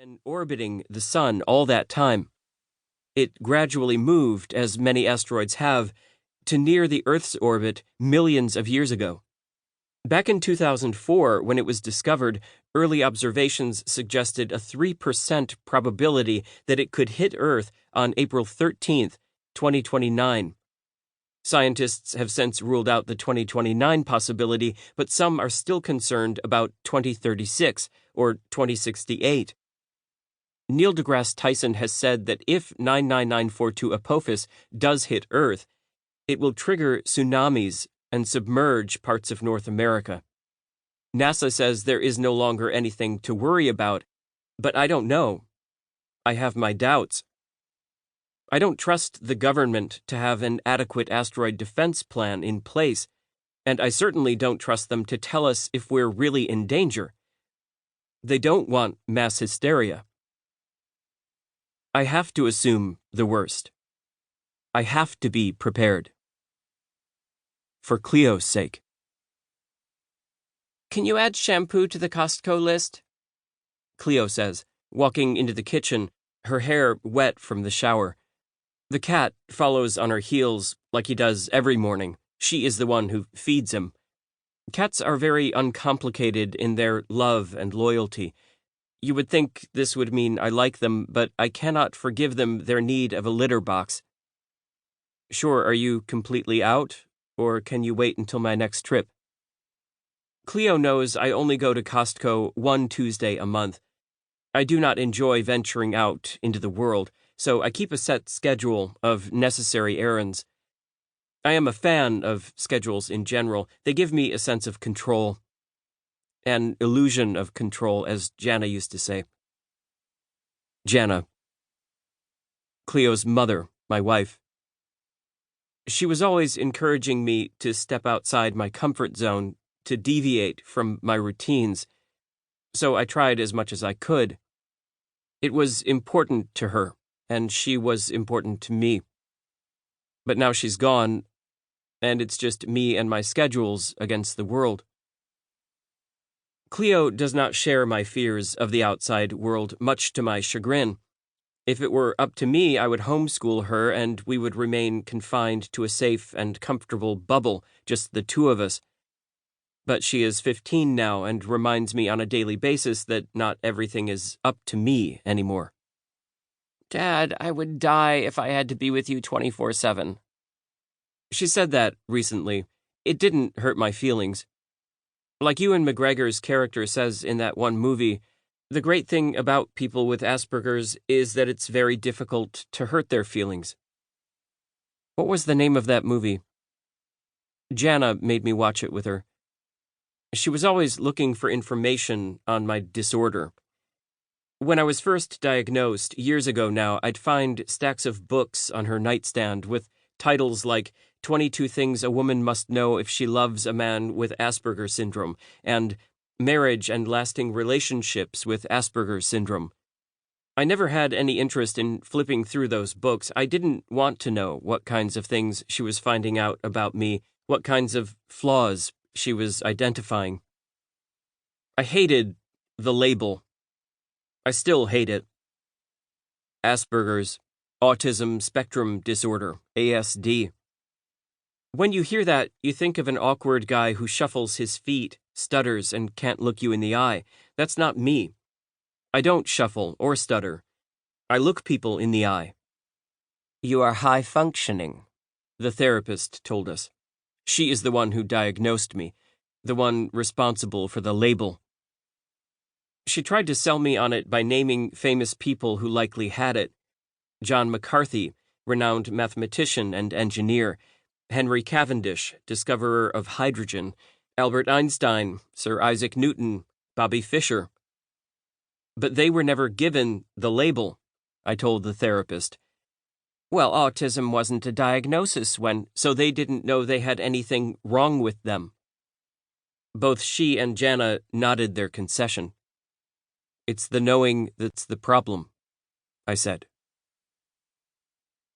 been orbiting the sun all that time. It gradually moved, as many asteroids have, to near the Earth's orbit millions of years ago. Back in 2004, when it was discovered, early observations suggested a 3% probability that it could hit Earth on April 13, 2029. Scientists have since ruled out the 2029 possibility, but some are still concerned about 2036 or 2068. Neil deGrasse Tyson has said that if 99942 Apophis does hit Earth, it will trigger tsunamis and submerge parts of North America. NASA says there is no longer anything to worry about, but I don't know. I have my doubts. I don't trust the government to have an adequate asteroid defense plan in place, and I certainly don't trust them to tell us if we're really in danger. They don't want mass hysteria. I have to assume the worst. I have to be prepared. For Cleo's sake. "Can you add shampoo to the Costco list?" Cleo says, walking into the kitchen, her hair wet from the shower. The cat follows on her heels like he does every morning. She is the one who feeds him. Cats are very uncomplicated in their love and loyalty. You would think this would mean I like them, but I cannot forgive them their need of a litter box. "Sure, are you completely out, or can you wait until my next trip?" Cleo knows I only go to Costco one Tuesday a month. I do not enjoy venturing out into the world, so I keep a set schedule of necessary errands. I am a fan of schedules in general. They give me a sense of control. An illusion of control, as Jana used to say. Jana. Cleo's mother, my wife. She was always encouraging me to step outside my comfort zone, to deviate from my routines, so I tried as much as I could. It was important to her, and she was important to me. But now she's gone, and it's just me and my schedules against the world. Cleo does not share my fears of the outside world, much to my chagrin. If it were up to me, I would homeschool her and we would remain confined to a safe and comfortable bubble, just the two of us. But she is 15 now and reminds me on a daily basis that not everything is up to me anymore. "Dad, I would die if I had to be with you 24/7. She said that recently. It didn't hurt my feelings. Like Ewan McGregor's character says in that one movie, the great thing about people with Asperger's is that it's very difficult to hurt their feelings. What was the name of that movie? Jana made me watch it with her. She was always looking for information on my disorder. When I was first diagnosed, years ago now, I'd find stacks of books on her nightstand with titles like 22 Things a Woman Must Know If She Loves a Man with Asperger Syndrome, and Marriage and Lasting Relationships with Asperger Syndrome. I never had any interest in flipping through those books. I didn't want to know what kinds of things she was finding out about me, what kinds of flaws she was identifying. I hated the label. I still hate it. Asperger's, Autism Spectrum Disorder, ASD. When you hear that, you think of an awkward guy who shuffles his feet, stutters, and can't look you in the eye. That's not me. I don't shuffle or stutter. I look people in the eye. "You are high-functioning," the therapist told us. She is the one who diagnosed me, the one responsible for the label. She tried to sell me on it by naming famous people who likely had it. John McCarthy, renowned mathematician and engineer, Henry Cavendish, discoverer of hydrogen, Albert Einstein, Sir Isaac Newton, Bobby Fischer. But they were never given the label, I told the therapist. Well, autism wasn't a diagnosis so they didn't know they had anything wrong with them. Both she and Jana nodded their concession. It's the knowing that's the problem, I said.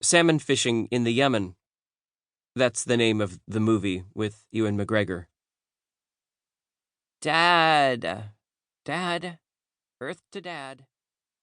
Salmon fishing in the Yemen. That's the name of the movie with Ewan McGregor. Dad. Earth to Dad.